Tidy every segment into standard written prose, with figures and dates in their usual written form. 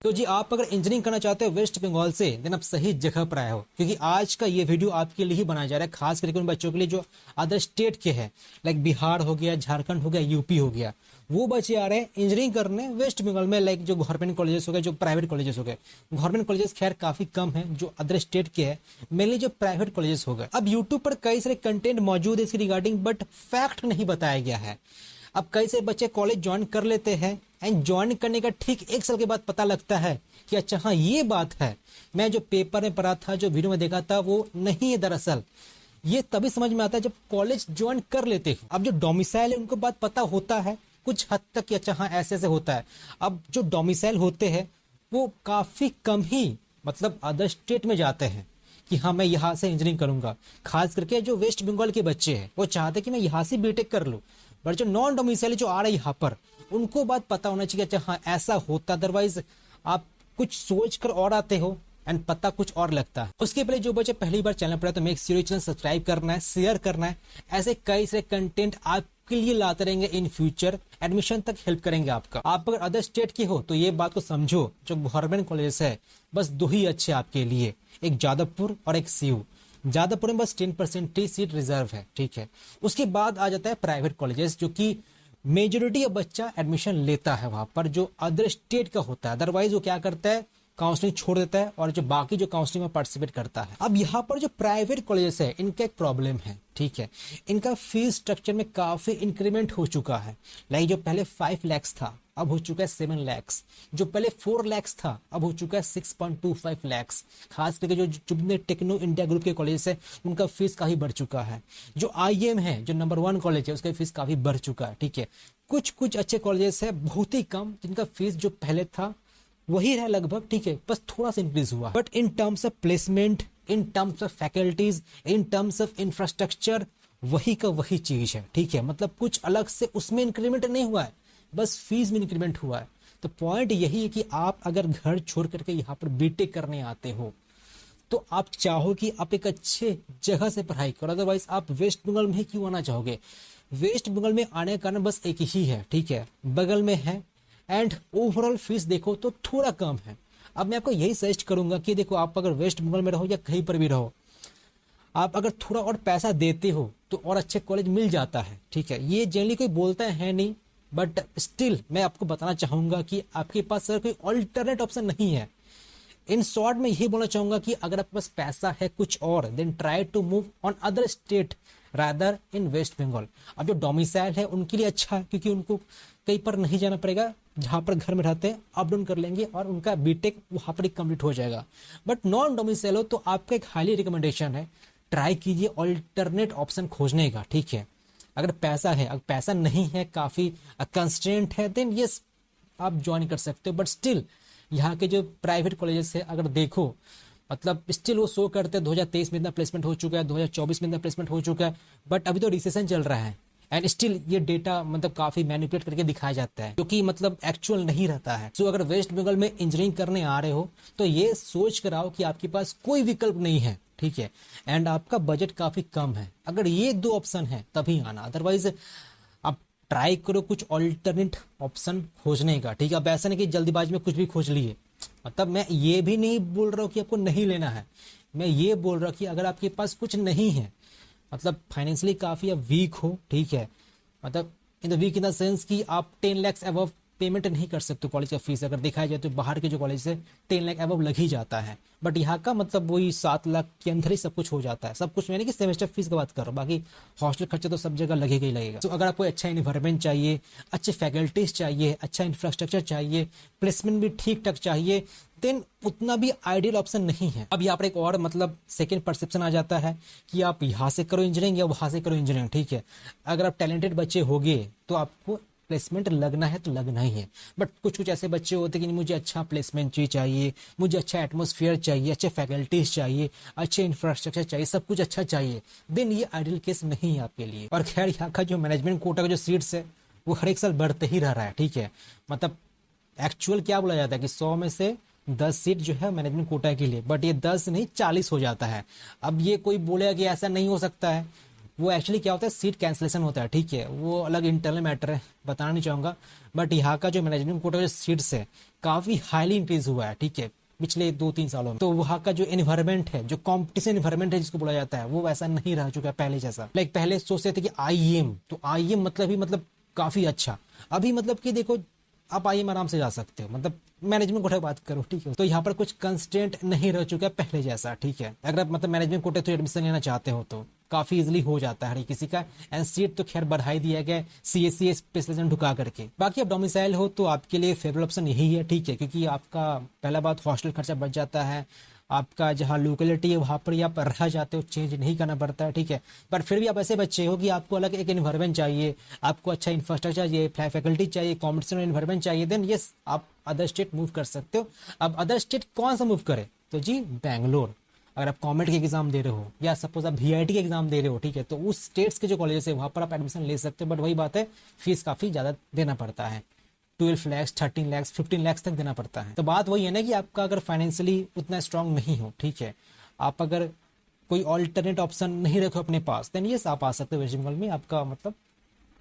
तो जी आप अगर इंजीनियरिंग करना चाहते हो वेस्ट बंगाल से, देन आप सही जगह पर आए हो, क्योंकि आज का ये वीडियो आपके लिए ही बनाया जा रहा है, खास करके उन बच्चों के लिए जो अदर स्टेट के हैं, लाइक बिहार हो गया, झारखंड हो गया, यूपी हो गया। वो बच्चे आ रहे हैं इंजीनियरिंग करने वेस्ट बंगाल में, लाइक जो गवर्नमेंट कॉलेजेस हो गए, जो प्राइवेट कॉलेजेस हो गए। गवर्नमेंट कॉलेजेस खैर काफी कम है, जो अदर स्टेट के हैं मेनली जो प्राइवेट कॉलेजेस हो गए। अब यूट्यूब पर कई सारे कंटेंट मौजूद है इसके रिगार्डिंग, बट फैक्ट नहीं बताया गया है। अब कई से बच्चे कॉलेज ज्वाइन कर लेते हैं एंड ज्वाइन करने का ठीक 1 साल के बाद पता लगता है कि अच्छा हाँ ये बात है, मैं जो पेपर में पढ़ा था, जो वीडियो में देखा था वो नहीं है। दरअसल ये तभी समझ में आता है जब कॉलेज ज्वाइन कर लेते हो। अब जो डोमिसाइल है उनको बात पता होता है कुछ हद तक कि अच्छा हाँ ऐसे ऐसे होता है। अब जो डोमिसाइल होते हैं वो काफी कम ही मतलब अदर स्टेट में जाते हैं कि हाँ मैं यहाँ से इंजीनियरिंग करूंगा। खास करके जो वेस्ट बंगाल के बच्चे हैं वो चाहते हैं कि मैं यहाँ से बीटेक कर लूँ, बट जो नॉन डोमिसाइल जो आ रहे हैं यहाँ पर उनको बात पता होना चाहिए अच्छा हाँ ऐसा होता। अदरवाइज आप कुछ सोच कर और आते हो एंड पता कुछ और लगता है। उसके पहले जो बच्चे पहली बार चैनल पर है तो मेक श्योर चैनल सब्सक्राइब करना है, शेयर करना है। ऐसे कई सारे कंटेंट आपके लिए लाते रहेंगे इन फ्यूचर, एडमिशन तक हेल्प करेंगे आपका। आप अगर अदर स्टेट के हो तो ये बात को समझो, जो गवर्नमेंट कॉलेज है बस 2 ही अच्छे आपके लिए, एक जादवपुर और एक सीयू। जादवपुर में बस 10% ही सीट रिजर्व है, ठीक है। उसके बाद आ जाता है प्राइवेट कॉलेजेस, जो कि मेजोरिटी ऑफ बच्चा एडमिशन लेता है वहां पर जो अदर स्टेट का होता है। अदरवाइज वो क्या करता है, काउंसलिंग छोड़ देता है और जो बाकी जो काउंसलिंग में पार्टिसिपेट करता है। अब यहाँ पर जो प्राइवेट कॉलेजेस है इनका एक प्रॉब्लम है, ठीक है। इनका फीस स्ट्रक्चर में काफी इंक्रीमेंट हो चुका है। लाइक जो पहले 5 लाख था अब हो चुका है 7 लाख, जो पहले 4 लाख था अब हो चुका है 6.25 लाख। खास करके जो जितने टेक्नो इंडिया ग्रुप के कॉलेज है उनका फीस काफी बढ़ चुका है। जो IIM है जो नंबर 1 कॉलेज है उसका फीस काफी बढ़ चुका है, ठीक है। कुछ कुछ अच्छे कॉलेजेस है बहुत ही कम जिनका फीस जो पहले था वही है लगभग, ठीक है, बस थोड़ा सा इंक्रीज हुआ। But in terms of placement, in terms of faculties, in terms of infrastructure वही का वही चीज है, ठीक है। मतलब कुछ अलग से उसमें इंक्रीमेंट नहीं हुआ है, बस फीस में इंक्रीमेंट हुआ है। तो पॉइंट यही है कि आप अगर घर छोड़ करके यहाँ पर बीटेक करने आते हो तो आप चाहो कि आप एक अच्छे जगह से पढ़ाई करो, अदरवाइज आप वेस्ट बंगाल में ही क्यों आना चाहोगे। वेस्ट बंगाल में आने का कारण बस एक ही है, ठीक है, बगल में है एंड ओवरऑल फीस देखो तो थोड़ा कम है। अब मैं आपको यही सजेस्ट करूंगा कि देखो आप अगर वेस्ट बंगाल में रहो या कहीं पर भी रहो, आप अगर थोड़ा और पैसा देते हो तो और अच्छे कॉलेज मिल जाता है, ठीक है। ये जनरली कोई बोलता है नहीं, बट स्टिल मैं आपको बताना चाहूंगा कि आपके पास अगर कोई ऑल्टरनेट ऑप्शन नहीं है। इन शॉर्ट में यही बोलना चाहूंगा कि अगर आपके पास पैसा है कुछ और, then try to move on other state rather in West Bengal. अब जो डोमिसाइल है उनके लिए अच्छा है क्योंकि उनको कहीं पर नहीं जाना पड़ेगा, जहां पर घर में रहते हैं अप डाउन कर लेंगे और उनका बीटेक वहां पर ही कंप्लीट हो जाएगा। बट नॉन डोमिसाइल हो तो आपका एक हाईली रिकमेंडेशन है, ट्राई कीजिए ऑल्टरनेट ऑप्शन खोजने का, ठीक है। अगर पैसा है, अगर पैसा नहीं है, काफी कंस्ट्रेंट है, देन यस आप ज्वाइन कर सकते हो। बट स्टिल यहाँ के जो प्राइवेट कॉलेजेस है अगर देखो, मतलब स्टिल वो शो करते हैं 2023 में इतना प्लेसमेंट हो चुका है, 2024 में इतना प्लेसमेंट हो चुका है, बट अभी तो रिसेशन चल रहा है एंड स्टिल ये डेटा मतलब काफी मैनिपुलेट करके दिखाया जाता है, जो कि मतलब एक्चुअल नहीं रहता है। सो अगर वेस्ट बंगाल में इंजीनियरिंग करने आ रहे हो तो ये सोच कर आओ कि आपके पास कोई विकल्प नहीं है, ठीक है, एंड आपका बजट काफी कम है। अगर ये 2 ऑप्शन है तभी आना, अदरवाइज आप ट्राई करो कुछ ऑल्टरनेट ऑप्शन खोजने का, ठीक है। अब ऐसा नहीं कि जल्दीबाजी में कुछ भी खोज लिए, मतलब मैं ये भी नहीं बोल रहा हूँ कि आपको नहीं लेना है, मैं ये बोल रहा हूँ कि अगर आपके पास कुछ नहीं है, मतलब फाइनेंशियली काफी आप वीक हो, ठीक है, मतलब in the week in the sense कि आप 10 लाख अबव पेमेंट नहीं कर सकते कॉलेज का फीस। अगर देखा जाए तो बाहर के जो कॉलेज है 10 लाख अबव लग ही जाता है, बट यहाँ का मतलब वही 7 लाख के अंदर ही सब कुछ हो जाता है। सब कुछ मैंने कि सेमेस्टर फीस की बात कर रहा हूँ, बाकी हॉस्टल खर्चा तो सब जगह लगेगा ही लगेगा। तो अगर आपको अच्छा इन्वायरमेंट चाहिए, अच्छे फैकल्टीज चाहिए, अच्छा इंफ्रास्ट्रक्चर चाहिए, प्लेसमेंट भी ठीक ठाक चाहिए, देन उतना भी आइडियल ऑप्शन नहीं है। अब यहाँ पर एक और मतलब सेकंड परसेप्शन आ जाता है कि आप यहाँ से करो इंजीनियरिंग या वहां से करो इंजीनियरिंग, ठीक है। अगर आप टैलेंटेड बच्चे होगे तो आपको प्लेसमेंट लगना है तो लगना ही है, बट कुछ कुछ ऐसे बच्चे होते हैं कि मुझे अच्छा प्लेसमेंट चाहिए, मुझे अच्छा एटमॉस्फेयर चाहिए, अच्छे फैकल्टीज चाहिए, अच्छे इंफ्रास्ट्रक्चर चाहिए, सब कुछ अच्छा चाहिए, देन ये आइडियल केस नहीं है आपके लिए। और खैर यहाँ का जो मैनेजमेंट कोटा का जो सीट्स है वो हर एक साल बढ़ते ही रह रहा है, ठीक है। मतलब एक्चुअल क्या बोला जाता है कि 100 में से 10 सीट जो है मैनेजमेंट कोटा के लिए, बट ये 10 नहीं 40 हो जाता है। अब ये कोई बोलेगा कि ऐसा नहीं हो सकता है, वो एक्चुअली क्या होता है, सीट कैंसिलेशन होता है, ठीक है, वो अलग इंटरनल मैटर है, बताना नहीं चाहूँगा। बट यहाँ का जो मैनेजमेंट कोटा जो सीट्स है काफ़ी हाईली इंक्रीज हुआ है, ठीक है, पिछले 2-3 सालों में। तो वहाँ का जो एनवायरनमेंट है, जो कॉम्पिटिशन एनवायरनमेंट है जिसको बोला जाता है, वो वैसा नहीं रह चुका है पहले जैसा। लाइक पहले सोचते थे कि आईएम, तो आईएम मतलब ही मतलब काफ़ी अच्छा। अभी मतलब कि देखो आप आईएम आराम से जा सकते हो, मतलब मैनेजमेंट कोटा की बात करो, ठीक है। तो यहाँ पर कुछ कंस्टेंट नहीं रह चुका है पहले जैसा, ठीक है। अगर आप मतलब मैनेजमेंट कोटे थ्रू एडमिशन लेना चाहते हो तो काफी इजीली हो जाता है हर किसी का। एंड सीट तो खैर बढ़ाई दिया गया सीएससी स्पेशलाइजेशन ढुका करके। बाकी आप डोमिसाइल हो तो आपके लिए फेवरेबल ऑप्शन यही है, ठीक है, क्योंकि आपका पहला बात हॉस्टल खर्चा बच जाता है, आपका जहाँ लोकेलिटी है वहाँ पर ही आप रह जाते हो, चेंज नहीं करना पड़ता है, ठीक है। पर फिर भी आप ऐसे बच्चे हो कि आपको अलग एक एनवायरनमेंट चाहिए, आपको अच्छा इंफ्रास्ट्रक्चर चाहिए, फैकल्टी चाहिए, कॉम्पिटिशन एनवायरनमेंट चाहिए, देन यस आप अदर स्टेट मूव कर सकते हो। अब अदर स्टेट कौन सा मूव करे, तो जी बैंगलोर। अगर आप कॉमेट के एग्जाम दे रहे हो या सपोज आप वीआईटी के एग्जाम दे रहे हो, ठीक है, तो उस स्टेट्स के जो कॉलेजेस है वहाँ पर आप एडमिशन ले सकते हो। बट वही बात है, फीस काफ़ी ज़्यादा देना पड़ता है, 12 lakhs 13 lakhs 15 lakhs तक देना पड़ता है। तो बात वही है ना कि आपका अगर फाइनेंशियली उतना स्ट्रांग नहीं हो, ठीक है, आप अगर कोई ऑल्टरनेट ऑप्शन नहीं रखो अपने पास, देन यस आप आ सकते हो वेस्ट बंगाल में, आपका मतलब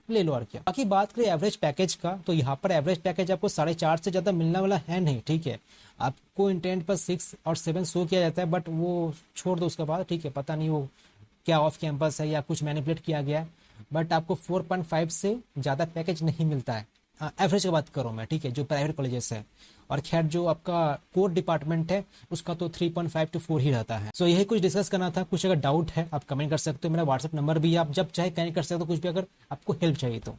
ले लो और क्या। बाकी बात करें एवरेज पैकेज का, तो यहाँ पर एवरेज पैकेज आपको 4.5 से ज़्यादा मिलने वाला है नहीं, ठीक है। आपको इंटेंट पर 6 और 7 शो किया जाता है, बट वो छोड़ दो उसके बाद, ठीक है, पता नहीं वो क्या ऑफ कैंपस है या कुछ मैनिपुलेट किया गया है। बट आपको 4.5 से ज़्यादा पैकेज नहीं मिलता है, एवरेज की बात करूँ मैं, ठीक है, जो प्राइवेट कॉलेजेस है। और खैर जो आपका कोर डिपार्टमेंट है उसका तो 3.5 to 4 ही रहता है। सो यही कुछ डिस्कस करना था। कुछ अगर डाउट है आप कमेंट कर सकते हो, मेरा व्हाट्सअप नंबर भी है, आप जब चाहे कनेक्ट कर सकते हो, कुछ भी अगर आपको हेल्प चाहिए तो।